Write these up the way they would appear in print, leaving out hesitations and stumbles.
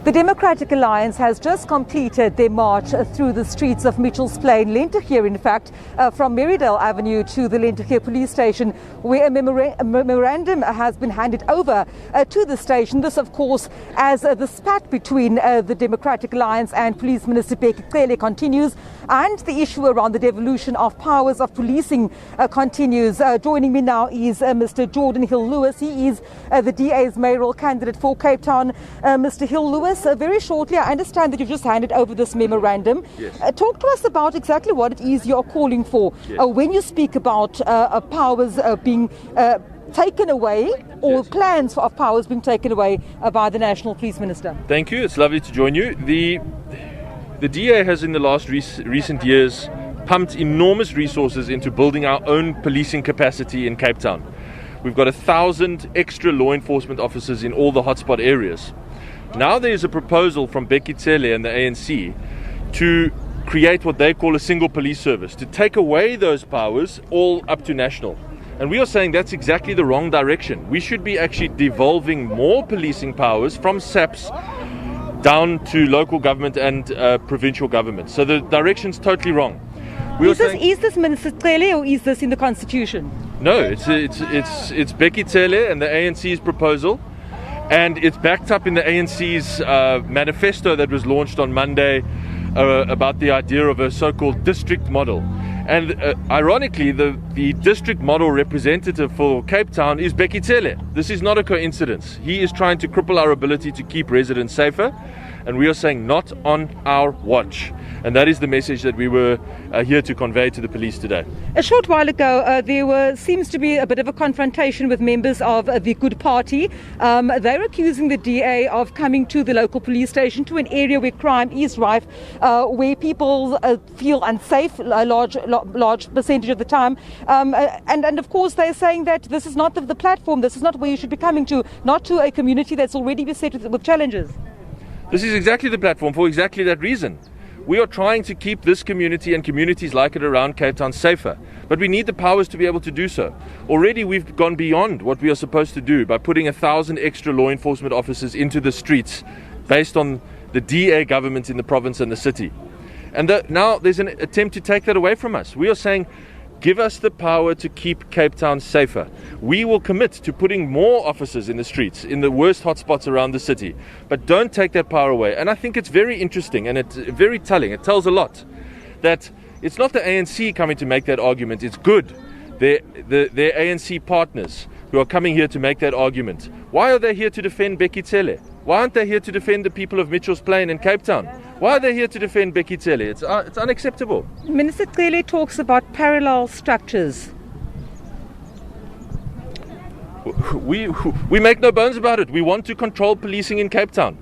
The Democratic Alliance has just completed their march through the streets of Mitchell's Plain, Lentegeur in fact, from Marydale Avenue to the Lentegeur police station, where a memorandum has been handed over to the station. This, of course, as the spat between the Democratic Alliance and Police Minister Becky Cele continues, and the issue around the devolution of powers of policing continues. Joining me now is Mr. Geordin Hill-Lewis. He is the DA's mayoral candidate for Cape Town. Mr. Hill-Lewis, very shortly, I understand that you've just handed over this memorandum. Yes. Talk to us about exactly what it is you're calling for. Yes. When you speak about powers being taken away, or Yes. plans of powers being taken away by the National Police Minister. Thank you. It's lovely to join you. The DA has in the last recent years pumped enormous resources into building our own policing capacity in Cape Town. We've got 1,000 extra law enforcement officers in all the hotspot areas. Now there is a proposal from Becky Cele and the ANC to create what they call a single police service, to take away those powers all up to national. And we are saying that's exactly the wrong direction. We should be actually devolving more policing powers from SAPS down to local government and provincial government. So the direction's totally wrong. Is this Minister Cele, or is this in the Constitution? No, it's Becky Cele and the ANC's proposal. And it's backed up in the ANC's manifesto that was launched on Monday about the idea of a so-called district model. And ironically, the district model representative for Cape Town is Becky Cele. This is not a coincidence. He is trying to cripple our ability to keep residents safer. And we are saying not on our watch. And that is the message that we were here to convey to the police today. A short while ago, there seems to be a bit of a confrontation with members of the Good Party. They're accusing the DA of coming to the local police station, to an area where crime is rife, where people feel unsafe a large percentage of the time. And of course, they're saying that this is not the platform, this is not where you should be coming to, not to a community that's already beset with challenges. This is exactly the platform for exactly that reason. We are trying to keep this community and communities like it around Cape Town safer, but we need the powers to be able to do so. Already we've gone beyond what we are supposed to do by putting 1,000 extra law enforcement officers into the streets based on the DA government in the province and the city. And now there's an attempt to take that away from us. We are saying, give us the power to keep Cape Town safer. We will commit to putting more officers in the streets, in the worst hotspots around the city. But don't take that power away. And I think it's very interesting and it's very telling. It tells a lot that it's not the ANC coming to make that argument. It's good. They're ANC partners who are coming here to make that argument. Why are they here to defend Becky Cele? Why aren't they here to defend the people of Mitchell's Plain and Cape Town? Why are they here to defend Becky Cele? It's unacceptable. Minister Cele talks about parallel structures. We make no bones about it. We want to control policing in Cape Town.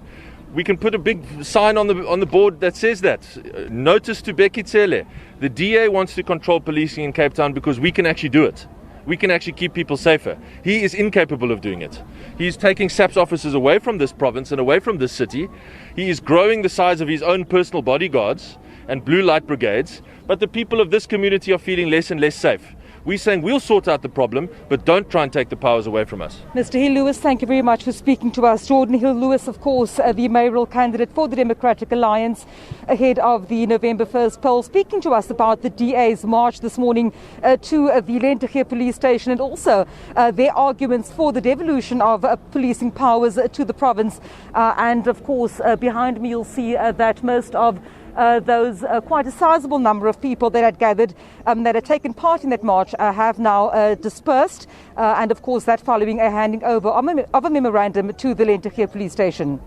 We can put a big sign on the board that says that. Notice to Becky Cele. The DA wants to control policing in Cape Town because we can actually do it. We can actually keep people safer. He is incapable of doing it. He's taking SAPS officers away from this province and away from this city. He is growing the size of his own personal bodyguards and blue light brigades, but the people of this community are feeling less and less safe. We're saying we'll sort out the problem, but don't try and take the powers away from us. Mr. Hill-Lewis, thank you very much for speaking to us. Geordin Hill-Lewis, of course, the mayoral candidate for the Democratic Alliance ahead of the November 1st poll, speaking to us about the DA's march this morning to the Lentegeur police station, and also their arguments for the devolution of policing powers to the province. And of course, behind me you'll see that most of those quite a sizable number of people that had gathered, that had taken part in that march, have now dispersed. And of course, that following a handing over of a memorandum to the Lentegeur police station.